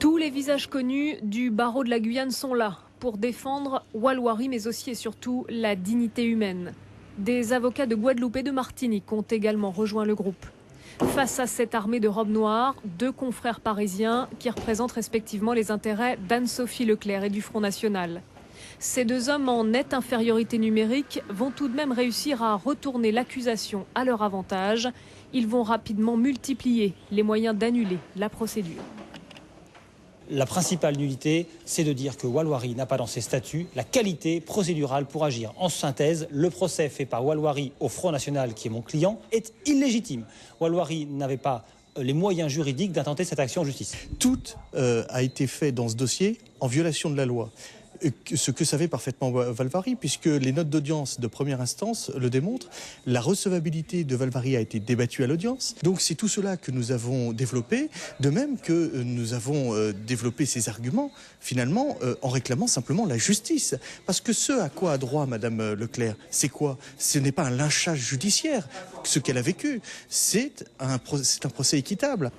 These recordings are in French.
Tous les visages connus du barreau de la Guyane sont là pour défendre Walwari, mais aussi et surtout la dignité humaine. Des avocats de Guadeloupe et de Martinique ont également rejoint le groupe. Face à cette armée de robes noires, deux confrères parisiens qui représentent respectivement les intérêts d'Anne-Sophie Leclerc et du Front National. Ces deux hommes en nette infériorité numérique vont tout de même réussir à retourner l'accusation à leur avantage. Ils vont rapidement multiplier les moyens d'annuler la procédure. La principale nullité, c'est de dire que Walwari n'a pas dans ses statuts la qualité procédurale pour agir. En synthèse, le procès fait par Walwari au Front National, qui est mon client, est illégitime. Walwari n'avait pas les moyens juridiques d'intenter cette action en justice. Tout a été fait dans ce dossier en violation de la loi. Ce que savait parfaitement Walwari, puisque les notes d'audience de première instance le démontrent. La recevabilité de Walwari a été débattue à l'audience. Donc c'est tout cela que nous avons développé, de même que nous avons développé ces arguments, finalement, en réclamant simplement la justice. Parce que ce à quoi a droit Madame Leclerc, c'est quoi? Ce n'est pas un lynchage judiciaire, ce qu'elle a vécu. C'est un procès équitable.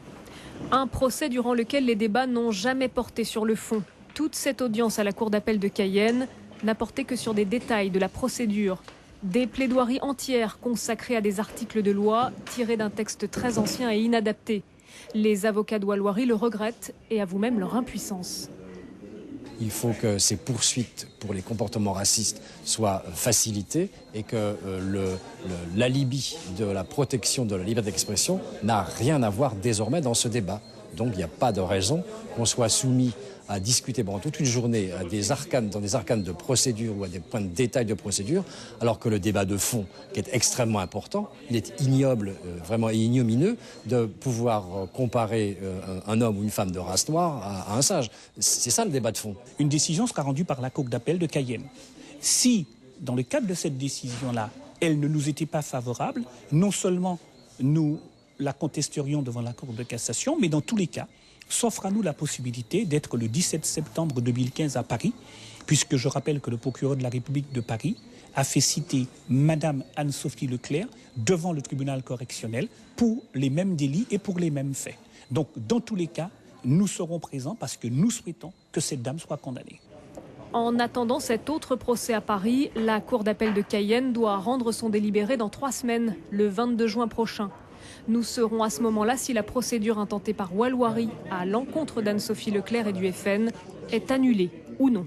Un procès durant lequel les débats n'ont jamais porté sur le fond. Toute cette audience à la Cour d'appel de Cayenne n'a porté que sur des détails de la procédure. Des plaidoiries entières consacrées à des articles de loi tirés d'un texte très ancien et inadapté. Les avocats de Walwari le regrettent et avouent même leur impuissance. Il faut que ces poursuites pour les comportements racistes soient facilitées et que l'alibi de la protection de la liberté d'expression n'a rien à voir désormais dans ce débat. Donc il n'y a pas de raison qu'on soit soumis à discuter pendant toute une journée à dans des arcanes de procédure ou à des points de détail de procédure, alors que le débat de fond, qui est extrêmement important, il est ignoble, vraiment ignomineux, de pouvoir comparer un homme ou une femme de race noire à un singe. C'est ça le débat de fond. Une décision sera rendue par la Cour d'appel de Cayenne. Si, dans le cadre de cette décision-là, elle ne nous était pas favorable, non seulement nous la contesterions devant la Cour de cassation, mais dans tous les cas, s'offre à nous la possibilité d'être le 17 septembre 2015 à Paris, puisque je rappelle que le procureur de la République de Paris a fait citer Madame Anne-Sophie Leclerc devant le tribunal correctionnel pour les mêmes délits et pour les mêmes faits. Donc, dans tous les cas, nous serons présents parce que nous souhaitons que cette dame soit condamnée. En attendant cet autre procès à Paris, la Cour d'appel de Cayenne doit rendre son délibéré dans 3 semaines, le 22 juin prochain. Nous saurons à ce moment-là si la procédure intentée par Walwari à l'encontre d'Anne-Sophie Leclerc et du FN est annulée ou non.